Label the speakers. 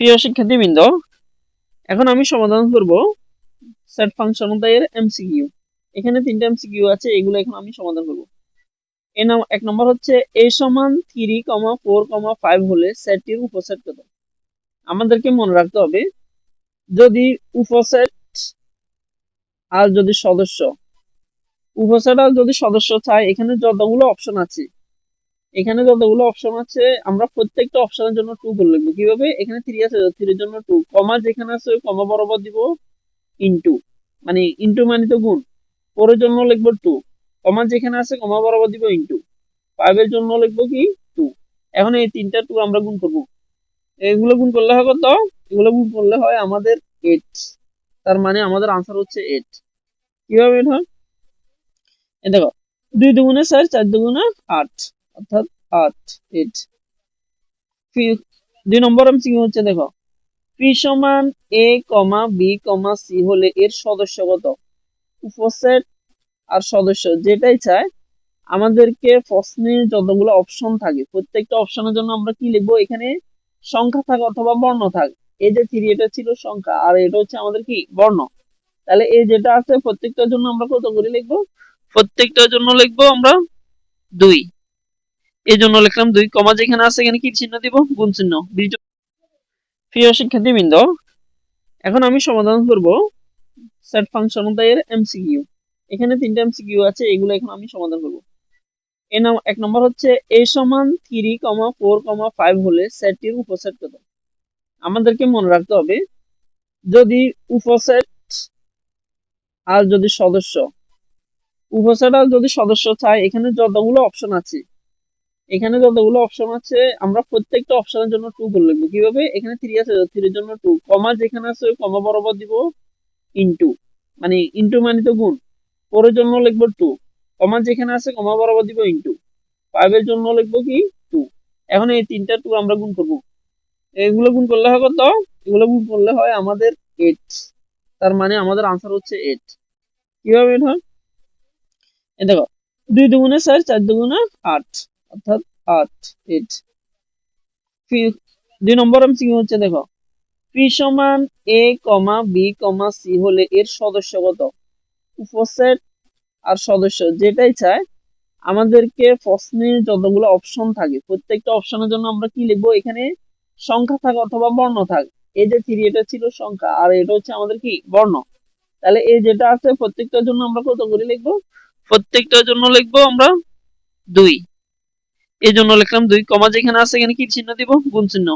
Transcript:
Speaker 1: প্রিয় শিক্ষার্থীবৃন্দ, এখন আমি সমাধান করব সেট ফাংশন এর এমসিকিউ। এখানে 3টা এমসিকিউ আছে, এগুলো এখন আমি সমাধান করব। এক নম্বর হচ্ছে a সমান 3, 4, 5 হলে সেটটির উপসেট কত? আমাদেরকে মনে রাখতে হবে, যদি উপসেট আর যদি সদস্য, উপসেট আর যদি সদস্য চাই, এখানে যতগুলো অপশন আছে, আমরা প্রত্যেকটা অপশনের জন্য 2 করে লিখবো। কিভাবে? এখানে 3 আছে, 3 এর জন্য 2, কমা যেখানে আছে ওই কমা বরাবর দিব ইনটু, মানে ইনটু মানে তো গুণ। 4 এর জন্য লিখবো 2, কমা যেখানে আছে কমা বরাবর দিব ইনটু। 5 এর জন্য লিখবো কি 2। এখন এই 3টা 2 আমরা গুণ করব। এগুলো গুণ করলে হয় কত? এগুলো গুণ করলে হয় আমাদের 8। তার মানে আমাদের আনসার হচ্ছে 8। কিভাবে এটা হয়? এই দেখো, 2 দুগুণে 4, 4 দুগুণে 8, অর্থাৎ 8, 8। 2 নম্বর এমসিকিউ হচ্ছে, দেখো, p সমান a, b, c হলে এর সদস্য কত? উপসেট আর সদস্য যেটাই চায়, আমাদেরকে প্রশ্নে যতগুলো অপশন থাকে প্রত্যেকটা অপশনের জন্য আমরা কি লিখবো? এখানে সংখ্যা থাক অথবা বর্ণ থাক। এই যে 3, এটা ছিল সংখ্যা, আর এটা হচ্ছে আমাদের কি বর্ণ। তাহলে এই যেটা আছে প্রত্যেকটার জন্য আমরা কত করে লিখবো? প্রত্যেকটার জন্য লিখবো আমরা 2। এই জন্য লিখলাম 2, কমা যেখানে আছে এখানে কি চিহ্ন দিব? গুণ চিহ্ন। প্রিয় শিক্ষার্থীবৃন্দ, এখন আমি সমাধান করব সেট ফাংশন এর এমসিকিউ। এখানে 3টা এমসিকিউ আছে, এগুলো এখন আমি সমাধান করব। এক নম্বর হচ্ছে a সমান 3, 4, 5 হলে সেটটির উপসেট কত? আমাদেরকে মনে রাখতে হবে, যদি উপসেট আর যদি সদস্য, উপসেট আর যদি সদস্য চাই, এখানে যতগুলো অপশন আছে, আমরা প্রত্যেকটা অপশনের জন্য 2 করে লিখবো। কিভাবে? এখানে 3 আছে, 3 এর জন্য 2, কমা যেখানে আছে ওই কমা বরাবর দিব ইনটু, মানে ইনটু মানে তো গুণ। 4 এর জন্য লিখবো 2, কমা যেখানে আছে কমা বরাবর দিব ইনটু। 5 এর জন্য লিখবো কি 2। এখন এই 3টা 2 আমরা গুণ করব। এগুলো গুণ করলে হয় কত? এগুলো গুণ করলে হয় আমাদের 8। তার মানে আমাদের আনসার হচ্ছে 8। কিভাবে এটা হয়? এই দেখো, 2 দুগুণে 4, 4 দুগুণে 8, অর্থাৎ 8, 8। 2 নম্বর এমসিকিউ হচ্ছে, দেখো, p সমান a, b, c হলে এর সদস্য কত? উপসেট আর সদস্য যেটাই চায়, আমাদেরকে প্রশ্নে যতগুলো অপশন থাকে প্রত্যেকটা অপশনের জন্য আমরা কি লিখবো? এখানে সংখ্যা থাক অথবা বর্ণ থাক। এই যে 3, এটা ছিল সংখ্যা, আর এটা হচ্ছে আমাদের কি বর্ণ। তাহলে এই যেটা আছে প্রত্যেকটার জন্য আমরা কত করে লিখবো? প্রত্যেকটার জন্য লিখবো আমরা 2। এই জন্য লিখলাম 2, কমা যেখানে আছে এখানে কি চিহ্ন দিব? গুণ চিহ্ন।